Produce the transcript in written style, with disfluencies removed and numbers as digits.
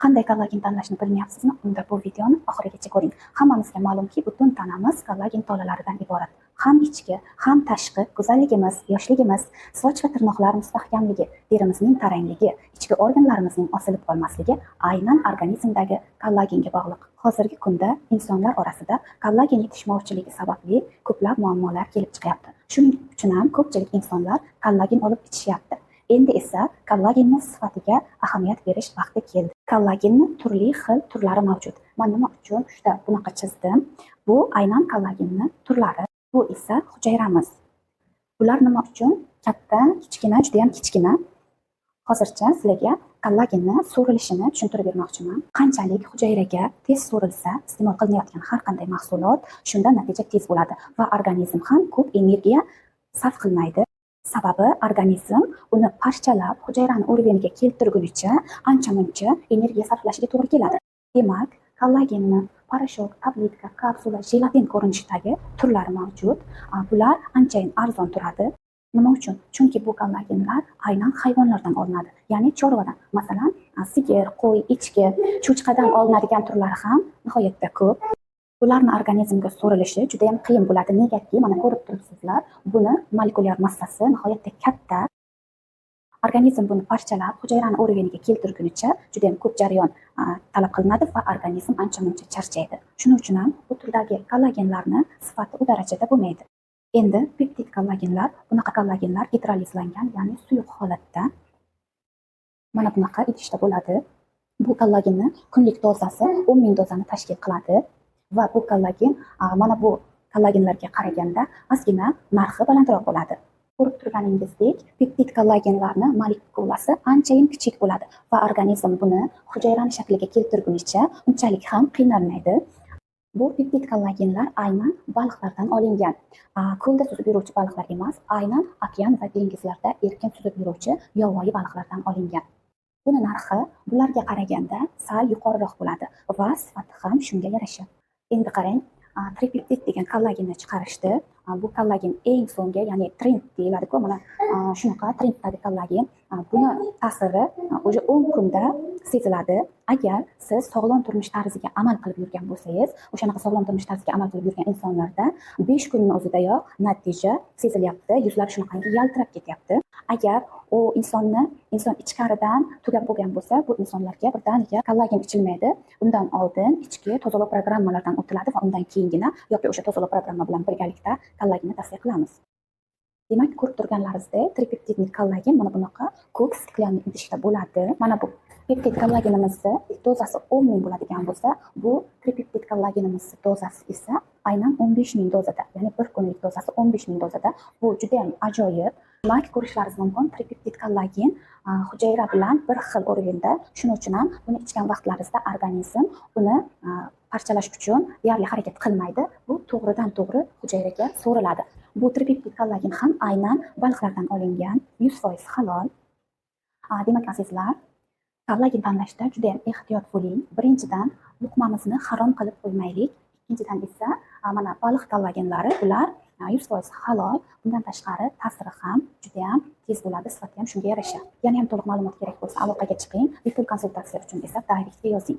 Qanday kollagen tanlashni bilmayapsizmi? Unda bu videoni oxirigacha ko'ring. Hammamizga ma'lumki, butun tanamiz kollagen tolalaridan iborat. Ham ichki, ham tashqi go'zalligimiz, yoshligimiz, soch va tirnoqlar mustahkamligi, terimizning tarangligi, ichki organlarimizning osilib qolmasligi aynan organizmdagi kollagenga bog'liq. Hozirgi kunda insonlar orasida kollagen yetishmovchiligi sababli ko'plab muammolar kelib chiqyapti. Shuning uchun ham ko'pchilik insonlar kollagen olib ichishyapti. Endi esa kollagenning sifatiga ahamiyat berish vaqti keldi. Kollagenning turli xil turlari mavjud. Men nima uchun bunaqa chizdim? Bu aynan kollagenning turlari. Bu esa hujayramiz. Bular nima uchun katta, kichkina, juda ham kichkina? Hozircha sizlarga kollagenning so'rilishini tushuntirib bermoqchiman. Qanchalik hujayraga tez so'rilsa, iste'mol qilinayotgan har qanday mahsulot, shunda natija tez bo'ladi va organizm ham ko'p energiya sarf qilmaydi. Sababi organizm uni parchalab hujayrani o'rganiga keltirgunicha ancha-muncha energiya sarflashiga to'g'ri keladi. Demak, kollagenni parashok, tabletka, kapsula, jelatin ko'rinishidagi turlari mavjud. Bular anchayin arzon turadi. Nima uchun? Chunki bu kollagenlar aynan hayvonlardan olinadi, ya'ni chorvadan. Masalan, sigir, qo'y, echki, cho'chqadan olinadigan turlari ham nihoyatda ko'p. Bularning organizmga so'rilishi juda ham qiyin bo'ladi. Negaki, mana ko'rib turibsizlar, buni molekulyar massasi nihoyatda katta. Organizm buni parchalab, hujayrani o'rganiga keltirgunicha juda ham ko'p jarayon talab qilinadi va organizm ancha-muncha charchaydi. Shuning uchun ham bu turdagi kollagenlarning sifati u darajada bo'lmaydi. Endi peptid kollagenlar, bunaqa kollagenlar gidrolizlangan, ya'ni suyuq holatda mana bunaqa idishda bo'ladi. Bu kollagenning kunlik dozasi 10,000 dozani tashkil qiladi. Va bu kollagen mana bu kollagenlarga qaraganda ozgina narxi balandroq bo'ladi. Ko'rib turganingizdek, peptid kollagenlarni molekulasi anchayin kichik bo'ladi va organizm buni hujayrani shakliga keltirgunicha unchalik ham qiynalmaydi. Bu peptid kollagenlar aynan baliqlardan olingan. Ko'lda suzib yuruvchi baliqlar emas, aynan okean va dengizlarda erkin suzib yuruvchi yovvoyi baliqlardan olingan. Buni narxi bularga qaraganda sal yuqoriroq bo'ladi va sifati ham shunga yarasha. Endi qarang, tripeptid degan kollagenni chiqarishdi. Bu kollagen eng so'nggi, ya'ni trend deyiladi-ku, mana shunaqa trenddagi kollagen. Buni ta'siri o'sha 10 kunda seziladi. Agar siz sog'lom turmush tarziga amal qilib yurgan bo'lsangiz, o'shanaqa sog'lom turmush tarziga amal qilib yurgan insonlarda 5 kunning o'zidayoq natija sezilyapti. Yuzlari shunaqangi yaltirab ketyapti. Agar inson ichkaridan tugab bo'lgan bo'lsa, bu insonlarga birdaniga kollagen ichilmaydi. Undan oldin ichki tozalash programmalardan o'tiladi va undan keyingina yoki o'sha tozalash programma bilan birgalikda kollagenni tavsiya qilamiz. Demak, ko'rib turganlaringizdek, tripeptidli kollagen mana bunaqa ko'k stiklanli idishda bo'ladi. Mana bu peptid kollagenimizni dozasi 10,000 bo'ladigan bo'lsa, bu tripeptid kollagenimizni dozasi esa aynan 15,000 dozada, ya'ni bir kunlik dozasi 15,000 dozada. Bu juda ham ajoyib. Demak, ko'rishlaringiz mumkin, tripeptid kollagen hujayra bilan bir xil o'rinda. Shuning uchun ham buni ichgan vaqtlaringizda organizm uni parchalash uchun deyarli harakat qilmaydi. Bu to'g'ridan to'g'ri hujayraga so'riladi. Bu tripeptid kollagen ham aynan baliqlardan olingan, 100% halol. Demak, azizlar, kollagen tanlashda juda ham ehtiyot bo'ling. Birinchidan, luqmamizni harom qilib qo'ymaylik. Ikkinchidan esa mana baliq kollagenlari, bular 100% halol. Bundan tashqari ta'siri ham juda ham tez bo'ladi, sifati ham shunga yarasha. Yana ham to'liq ma'lumot kerak bo'lsa aloqaga chiqing. Bepul konsultatsiya uchun esa direktga yozing.